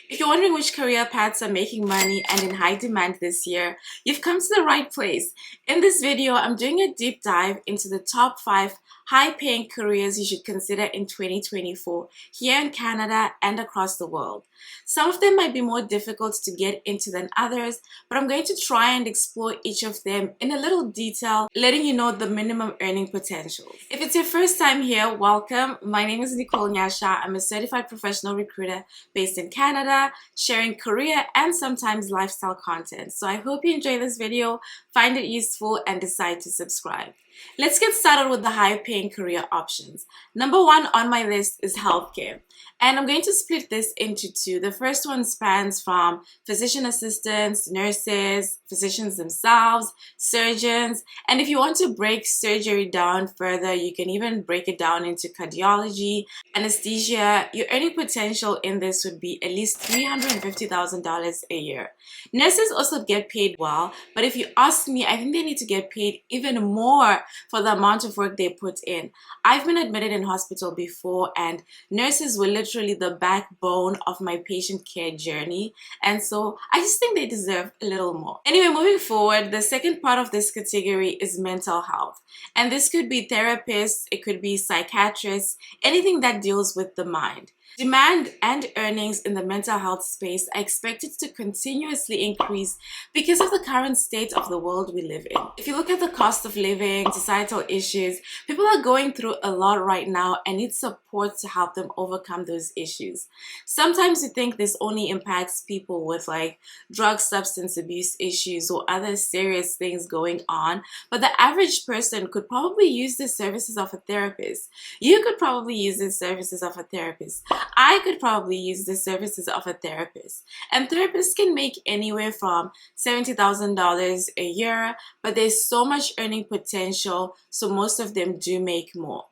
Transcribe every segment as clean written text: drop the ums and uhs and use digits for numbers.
If you're wondering which career paths are making money and in high demand this year, you've come to the right place. In this video, I'm doing a deep dive into the top 5 high-paying careers you should consider in 2024 here in Canada and across the world. Some of them might be more difficult to get into than others, but I'm going to try and explore each of them in a little detail, letting you know the minimum earning potentials. If it's your first time here, welcome. My name is Nicole Nyasha. I'm a certified professional recruiter based in Canada, sharing career and sometimes lifestyle content. So I hope you enjoy this video, find it useful, and decide to subscribe. Let's get started with the high-paying career options. Number 1 on my list is healthcare. And I'm going to split this into two. The first one spans from physician assistants, nurses, physicians themselves, surgeons, and if you want to break surgery down further, you can even break it down into cardiology, anesthesia. Your earning potential in this would be at least $350,000 a year. Nurses also get paid well, but if you ask me, I think they need to get paid even more for the amount of work they put in. I've been admitted in hospital before, and nurses were literally the backbone of my patient care journey, and so I just think they deserve a little more. Anyway, moving forward, the second part of this category is mental health, and this could be therapists, it could be psychiatrists, anything that deals with the mind. Demand and earnings in the mental health space are expected to continuously increase because of the current state of the world we live in. If you look at the cost of living, societal issues, people are going through a lot right now and need support to help them overcome those issues. Sometimes we think this only impacts people with like drug substance abuse issues or other serious things going on, but the average person could probably use the services of a therapist. You could probably use the services of a therapist. I could probably use the services of a therapist. And therapists can make anywhere from $70,000 a year, but there's so much earning potential, so most of them do make more.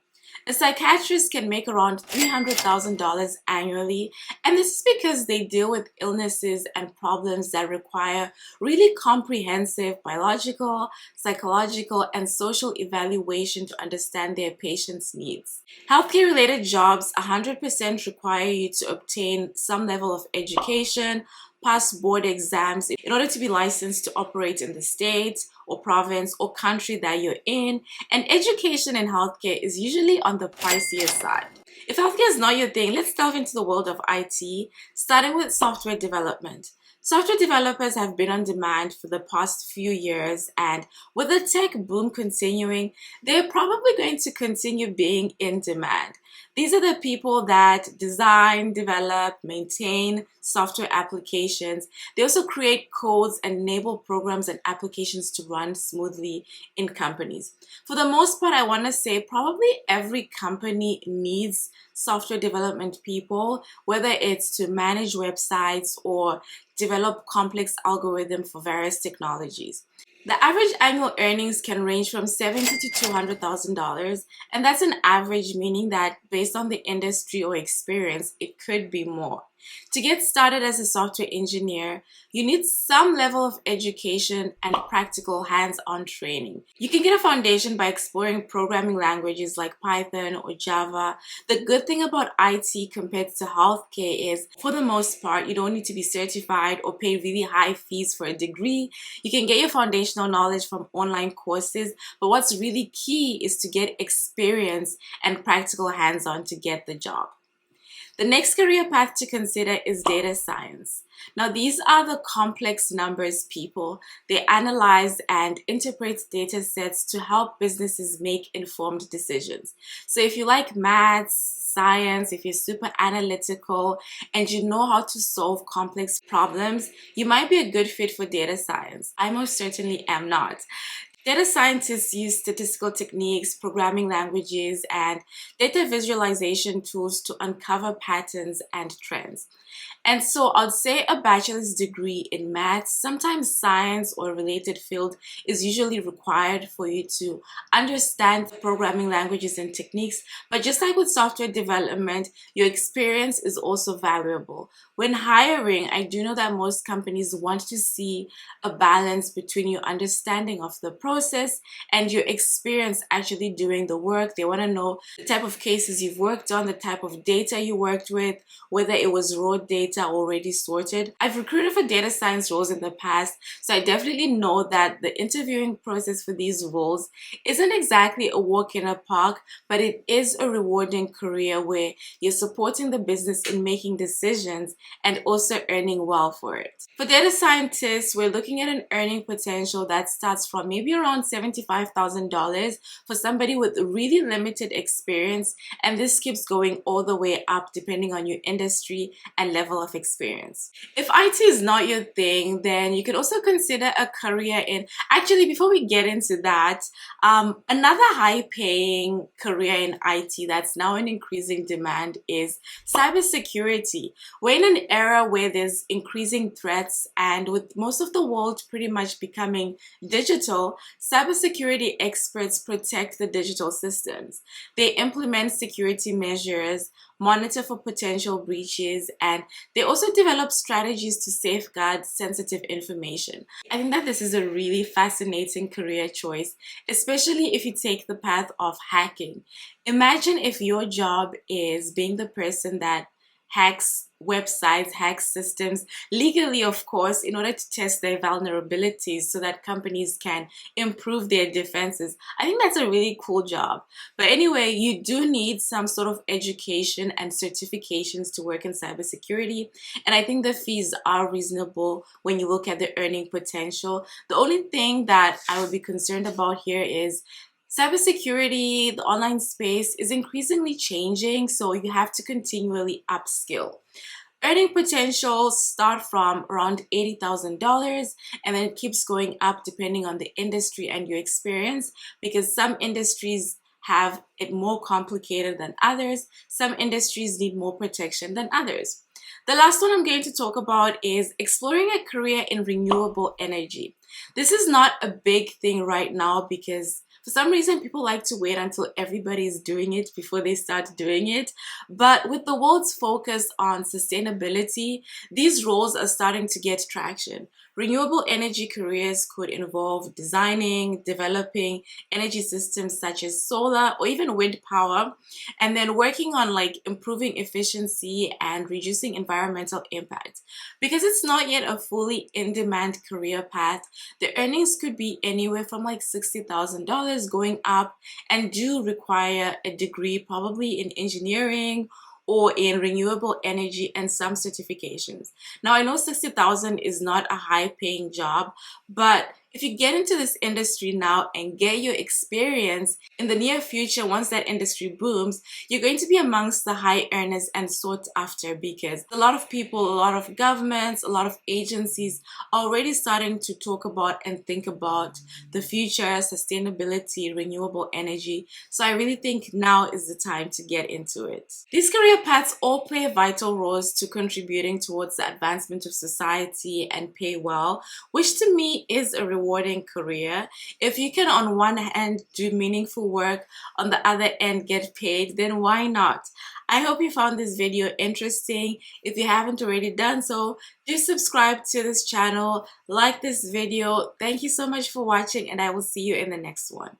A psychiatrist can make around $300,000 annually, and this is because they deal with illnesses and problems that require really comprehensive biological, psychological, and social evaluation to understand their patients' needs. Healthcare-related jobs 100% require you to obtain some level of education, pass board exams in order to be licensed to operate in the state or province or country that you're in, and education in healthcare is usually on the pricier side. If healthcare is not your thing, let's delve into the world of IT, starting with software development. Software developers have been on demand for the past few years, and with the tech boom continuing, they're probably going to continue being in demand. These are the people that design, develop, maintain software applications. They also create codes and enable programs and applications to run smoothly in companies. For the most part, I want to say probably every company needs software development people, whether it's to manage websites or develop complex algorithms for various technologies. The average annual earnings can range from $70,000 to $200,000, and that's an average, meaning that based on the industry or experience, it could be more. To get started as a software engineer, you need some level of education and practical hands-on training. You can get a foundation by exploring programming languages like Python or Java. The good thing about IT compared to healthcare is, for the most part, you don't need to be certified or pay really high fees for a degree. You can get your foundational knowledge from online courses, but what's really key is to get experience and practical hands-on to get the job. The next career path to consider is data science. Now, these are the complex numbers people. They analyze and interpret data sets to help businesses make informed decisions. So if you like maths, science, if you're super analytical and you know how to solve complex problems, you might be a good fit for data science. I most certainly am not. Data scientists use statistical techniques, programming languages, and data visualization tools to uncover patterns and trends. And so I'd say a bachelor's degree in maths, sometimes science or related field, is usually required for you to understand programming languages and techniques. But just like with software development, your experience is also valuable. When hiring, I do know that most companies want to see a balance between your understanding of the process and your experience actually doing the work. They want to know the type of cases you've worked on, the type of data you worked with, whether it was raw data data already sorted. I've recruited for data science roles in the past, so I definitely know that the interviewing process for these roles isn't exactly a walk in a park, but it is a rewarding career where you're supporting the business in making decisions and also earning well for it. For data scientists, we're looking at an earning potential that starts from maybe around $75,000 for somebody with really limited experience, and this keeps going all the way up depending on your industry and level of experience. If IT is not your thing, then you could also consider a career in, actually before we get into that, another high-paying career in IT that's now in increasing demand is cybersecurity. We're in an era where there's increasing threats, and with most of the world pretty much becoming digital, cybersecurity experts protect the digital systems. They implement security measures, monitor for potential breaches, and they also develop strategies to safeguard sensitive information. I think that this is a really fascinating career choice, especially if you take the path of hacking. Imagine if your job is being the person that hacks websites, hacks systems, legally of course, in order to test their vulnerabilities so that companies can improve their defenses. I think that's a really cool job. But anyway, you do need some sort of education and certifications to work in cybersecurity, and I think the fees are reasonable when you look at the earning potential. The only thing that I would be concerned about here is cybersecurity, the online space is increasingly changing, so you have to continually upskill. Earning potentials start from around $80,000 and then it keeps going up depending on the industry and your experience, because some industries have it more complicated than others. Some industries need more protection than others. The last one I'm going to talk about is exploring a career in renewable energy. This is not a big thing right now because for some reason, people like to wait until everybody's doing it before they start doing it. But with the world's focus on sustainability, these roles are starting to get traction. Renewable energy careers could involve designing, developing energy systems such as solar or even wind power, and then working on improving efficiency and reducing environmental impact. Because it's not yet a fully in-demand career path, the earnings could be anywhere from $60,000 going up, and do require a degree probably in engineering or in renewable energy and some certifications. Now, I know 60,000 is not a high-paying job, but if you get into this industry now and get your experience, in the near future, once that industry booms, you're going to be amongst the high earners and sought after, because a lot of people, a lot of governments, a lot of agencies are already starting to talk about and think about the future, sustainability, renewable energy. So I really think now is the time to get into it. These career paths all play vital roles to contributing towards the advancement of society and pay well, which to me is a rewarding career. If you can on one hand do meaningful work, on the other end get paid, then why not? I hope you found this video interesting. If you haven't already done so, do subscribe to this channel, like this video. Thank you so much for watching, and I will see you in the next one.